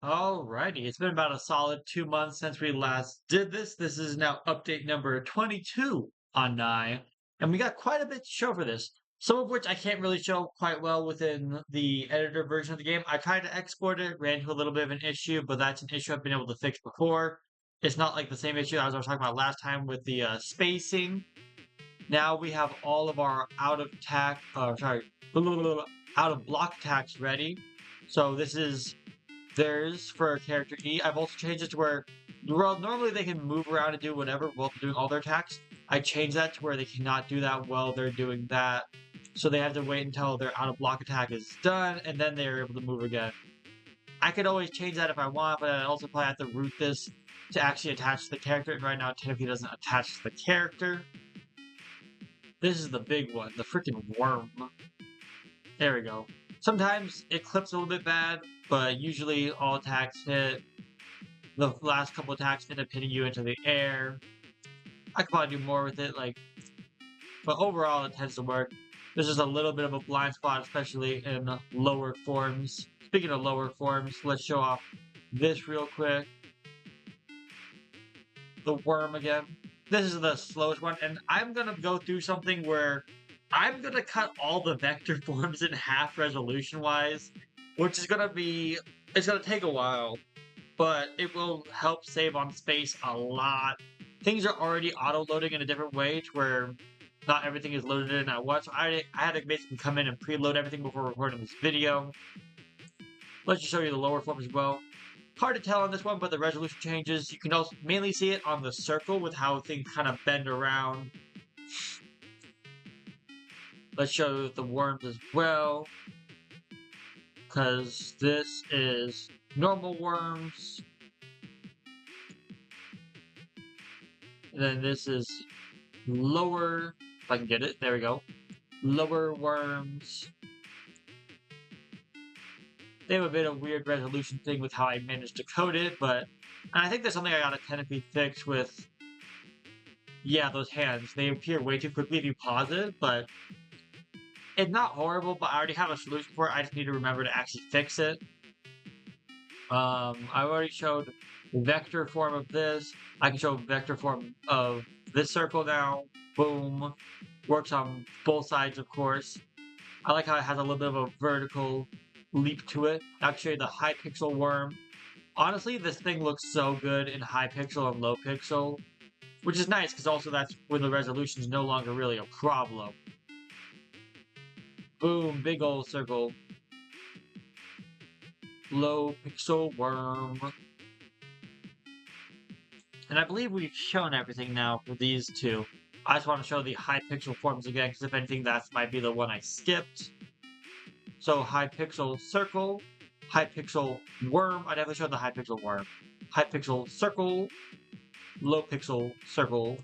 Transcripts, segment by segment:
Alrighty, it's been about a solid 2 months since we last did this. This is now update number 22 on NIE, and we got quite a bit to show for this. Some of which I can't really show quite well within the editor version of the game. I tried to export it, ran into a little bit of an issue, but that's an issue I've been able to fix before. It's not like the same issue as I was talking about last time with the spacing. Now we have all of our out of block attacks ready. So this is theirs for character E. I've also changed it to where, well, normally they can move around and do whatever while they're doing all their attacks. I changed that to where they cannot do that while they're doing that. So they have to wait until their out of block attack is done, and then they're able to move again. I could always change that if I want, but I also probably have to root this to actually attach to the character, and right now it technically doesn't attach to the character. This is the big one, the freaking worm. There we go. Sometimes it clips a little bit bad, but usually all attacks hit. The last couple attacks end up hitting you into the air. I could probably do more with it, but overall it tends to work. There's just a little bit of a blind spot, especially in lower forms. Speaking of lower forms, let's show off this real quick. The worm again. This is the slowest one, and I'm gonna go through something where I'm gonna cut all the vector forms in half resolution-wise, which is gonna be, it's gonna take a while, but it will help save on space a lot. Things are already auto-loading in a different way to where not everything is loaded in at once. I had to basically come in and preload everything before recording this video. Let's just show you the lower form as well. Hard to tell on this one, but the resolution changes. You can also mainly see it on the circle with how things kind of bend around. Let's show the worms as well, because this is normal worms. And then this is lower, if I can get it, there we go. Lower worms. They have a bit of weird resolution thing with how I managed to code it, but I think there's something I gotta technically fix with, yeah, those hands. They appear way too quickly if you pause it, but it's not horrible, but I already have a solution for it. I just need to remember to actually fix it. I already showed vector form of this. I can show vector form of this circle now. Boom. Works on both sides, of course. I like how it has a little bit of a vertical leap to it. Actually, the high pixel worm. Honestly, this thing looks so good in high pixel and low pixel, which is nice because also that's when the resolution is no longer really a problem. Boom, big old circle. Low pixel worm. And I believe we've shown everything now for these two. I just want to show the high pixel forms again, because if anything, that might be the one I skipped. So high pixel circle, high pixel worm. I definitely showed the high pixel worm. High pixel circle, low pixel circle.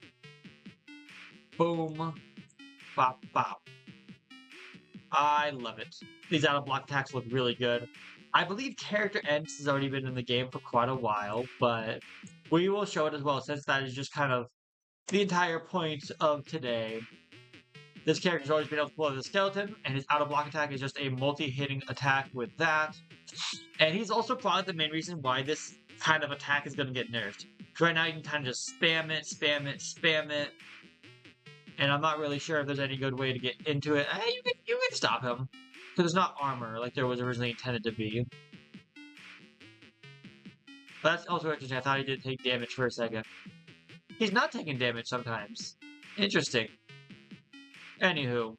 Boom. Bop, bop. I love it. These out of block attacks look really good. I believe character ends has already been in the game for quite a while, but we will show it as well, since that is just kind of the entire point of today. This character's always been able to pull out the skeleton, and his out of block attack is just a multi-hitting attack with that. And he's also probably the main reason why this kind of attack is going to get nerfed. Because right now you can kind of just spam it, spam it, spam it. And I'm not really sure if there's any good way to get into it. You can stop him. Because it's not armor like there was originally intended to be. But that's also interesting. I thought he did take damage for a second. He's not taking damage sometimes. Interesting. Anywho.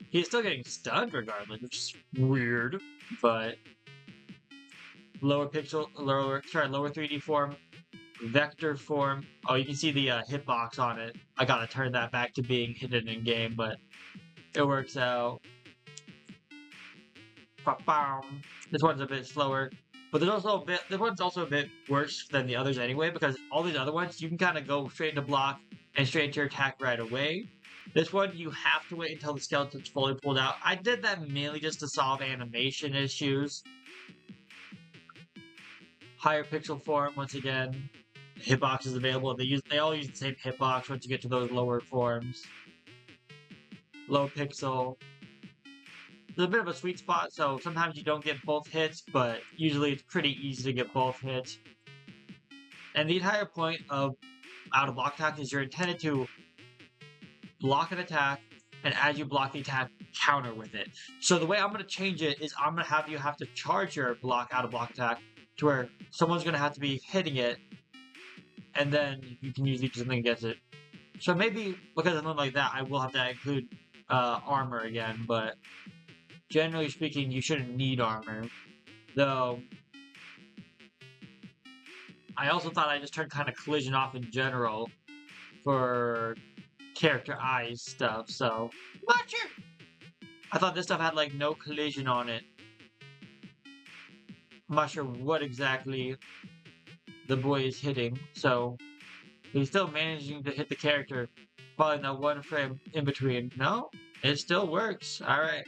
He's still getting stunned regardless, which is weird. But lower 3D form. Vector form. Oh, you can see the hitbox on it. I gotta turn that back to being hidden in game, but it works out. This one's a bit slower, but there's also this one's also a bit worse than the others anyway, because all these other ones you can kind of go straight into block and straight into your attack right away. This one you have to wait until the skeleton's fully pulled out. I did that mainly just to solve animation issues. Higher pixel form once again. Hitbox is available. They all use the same hitbox once you get to those lower forms. Low pixel. there's a bit of a sweet spot, so sometimes you don't get both hits, but usually it's pretty easy to get both hits. And the entire point of out of block attack is you're intended to block an attack, and as you block the attack, counter with it. So the way I'm going to change it is I'm going to have you have to charge your block out of block attack to where someone's going to have to be hitting it, and then you can usually do something against it. So maybe because of something like that, I will have to include armor again, but generally speaking, you shouldn't need armor. Though, I also thought I just turned kind of collision off in general for character eyes stuff, so not sure. I thought this stuff had like no collision on it. I'm not sure what exactly the boy is hitting, so he's still managing to hit the character, probably that one frame in between. No, it still works. Alright.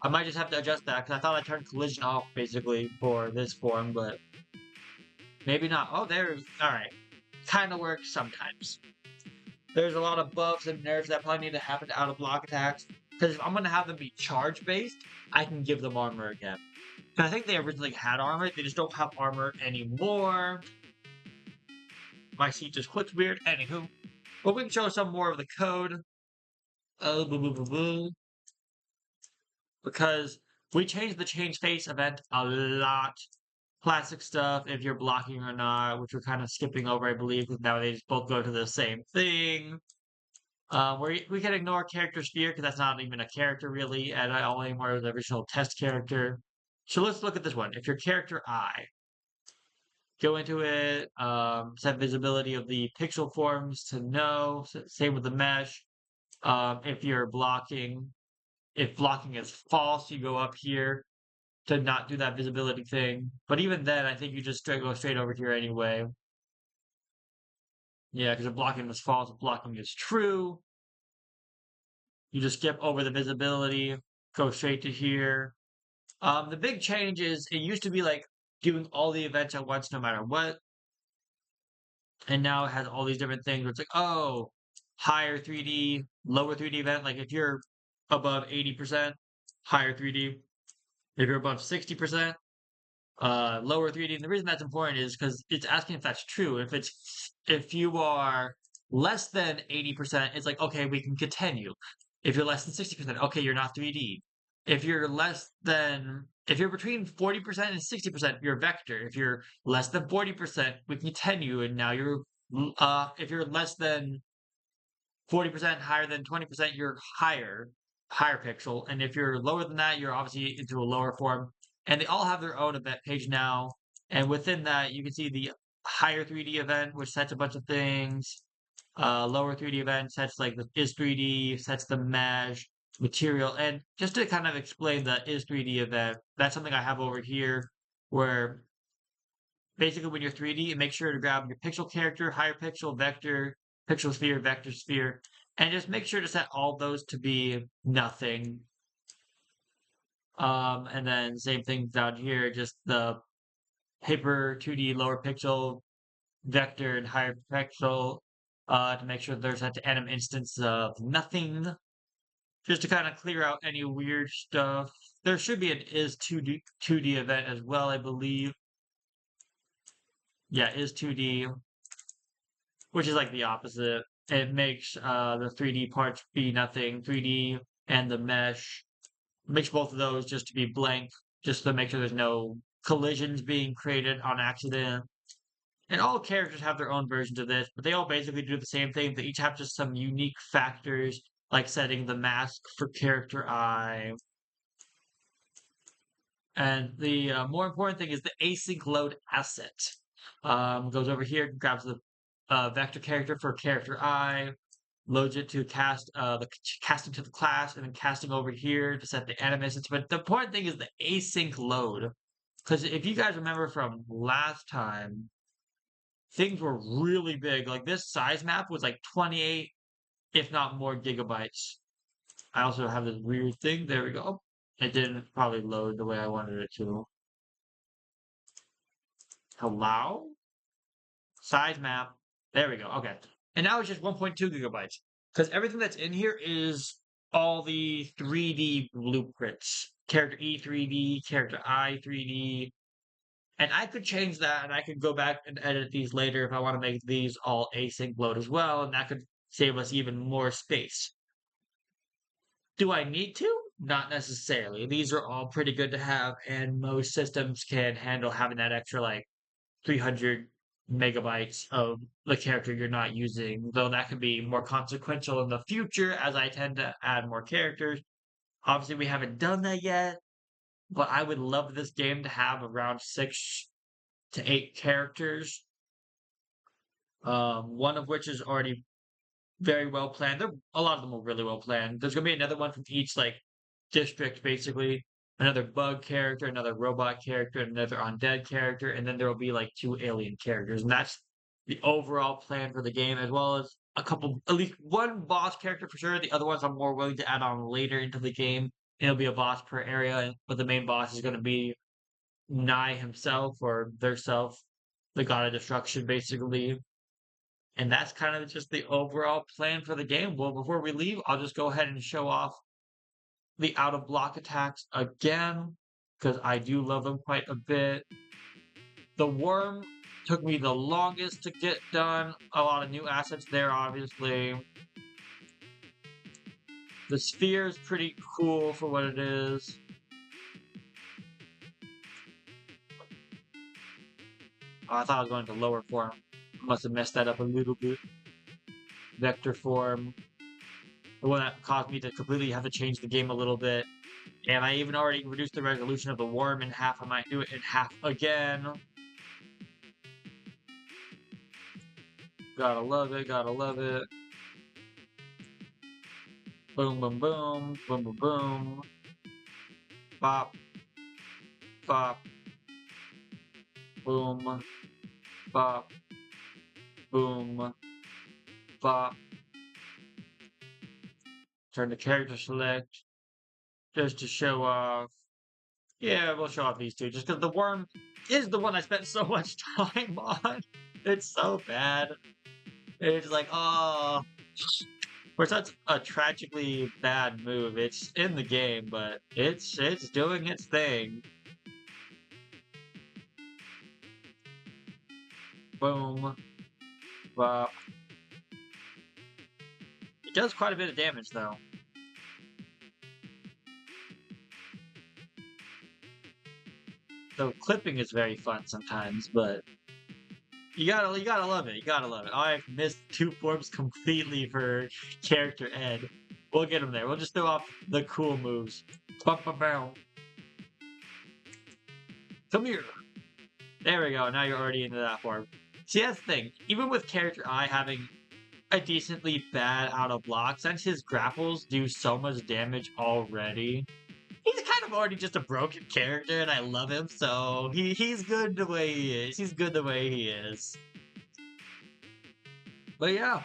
I might just have to adjust that, because I thought I turned collision off, basically, for this form, but maybe not. Oh, there's... Alright. Kinda works sometimes. There's a lot of buffs and nerfs that probably need to happen to out-of-block attacks, because if I'm going to have them be charge-based, I can give them armor again. I think they originally had armor, they just don't have armor anymore. My seat just clicked weird. Anywho. But we can show some more of the code. Because we changed the change face event a lot. Classic stuff, if you're blocking or not, which we're kind of skipping over, I believe, because now they just both go to the same thing. We can ignore character sphere, because that's not even a character, really, and I only more the original test character. So let's look at this one. If your character eye, go into it, set visibility of the pixel forms to no, same with the mesh. If you're blocking, if blocking is false, you go up here to not do that visibility thing. But even then, I think you just go straight over here anyway. Yeah, because if blocking is false, if blocking is true, you just skip over the visibility, go straight to here. The big change is it used to be like doing all the events at once no matter what. And now it has all these different things where it's like, oh, higher 3D, lower 3D event. Like if you're above 80%, higher 3D. If you're above 60%, lower 3D. And the reason that's important is because it's asking if that's true. If you are less than 80%, it's like, okay, we can continue. If you're less than 60%, okay, you're not 3D. If you're between 40% and 60%, you're vector. If you're less than 40%, we continue, and now if you're less than 40%, higher than 20%, you're higher pixel. And if you're lower than that, you're obviously into a lower form. And they all have their own event page now. And within that, you can see the higher 3D event, which sets a bunch of things. Lower 3D event sets like the is 3D, sets the mesh, material. And just to kind of explain the is 3D event, that's something I have over here where basically when you're 3D, make sure to grab your pixel character, higher pixel, vector sphere, and just make sure to set all those to be nothing. And then same thing down here, just the hyper 2D lower pixel, vector, and higher pixel, to make sure there's that anim instance of nothing. Just to kind of clear out any weird stuff. There should be an is 2D event as well, I believe. Yeah, is 2D, which is like the opposite. It makes the 3D parts be nothing, 3D and the mesh. Makes both of those just to be blank, just to make sure there's no collisions being created on accident. And all characters have their own versions of this, but they all basically do the same thing. They each have just some unique factors, like setting the mask for character eye. And the more important thing is the async load asset. Goes over here, grabs the vector character for character eye, loads it to casting to the class, and then casting over here to set the animations. But the important thing is the async load. Because if you guys remember from last time, things were really big. Like this size map was like 28, if not more gigabytes. I also have this weird thing. There we go. It didn't probably load the way I wanted it to. Hello? Size map. There we go. Okay. And now it's just 1.2 gigabytes. Because everything that's in here is all the 3D blueprints. character E 3D, character I 3D. And I could change that and I could go back and edit these later if I want to make these all async load as well, and that could save us even more space. Do I need to? Not necessarily. These are all pretty good to have, and most systems can handle having that extra like 300 megabytes of the character you're not using, though that could be more consequential in the future as I tend to add more characters. Obviously, we haven't done that yet, but I would love this game to have around 6 to 8 characters, one of which is already very well planned. A lot of them are really well planned. There's gonna be another one from each like district, basically. Another bug character, another robot character, another undead character, and then there will be like 2 alien characters, and that's the overall plan for the game, as well as a couple, at least one boss character for sure. The other ones I'm more willing to add on later into the game. It'll be a boss per area, but the main boss is going to be NIE himself or their self, the god of destruction, basically. And that's kind of just the overall plan for the game. Well, before we leave, I'll just go ahead and show off the out of block attacks again, because I do love them quite a bit. The worm took me the longest to get done. A lot of new assets there, obviously. The sphere is pretty cool for what it is. Oh, I thought I was going to lower form. Must have messed that up a little bit. Vector form. The one that caused me to completely have to change the game a little bit. And I even already reduced the resolution of the worm in half. I might do it in half again. Gotta love it, gotta love it. Boom, boom, boom, boom, boom, boom. Bop, bop, boom, bop, boom, bop. Turn the character select just to show off. Yeah, we'll show off these two just because the worm is the one I spent so much time on. It's so bad. It's like, oh, for such a tragically bad move. It's in the game, but it's doing its thing. Boom. Bop. It does quite a bit of damage, though. So clipping is very fun sometimes, but you gotta love it. You gotta love it. I've missed 2 forms completely for character Ed. We'll get him there. We'll just throw off the cool moves. Bum. Come here. There we go. Now you're already into that form. See, that's the thing. Even with character I having a decently bad out of block, since his grapples do so much damage already, he's kind of already just a broken character, and I love him, so he's good the way he is. He's good the way he is. But yeah,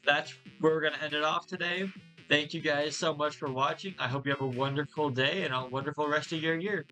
that's where we're going to end it off today. Thank you guys so much for watching. I hope you have a wonderful day and a wonderful rest of your year.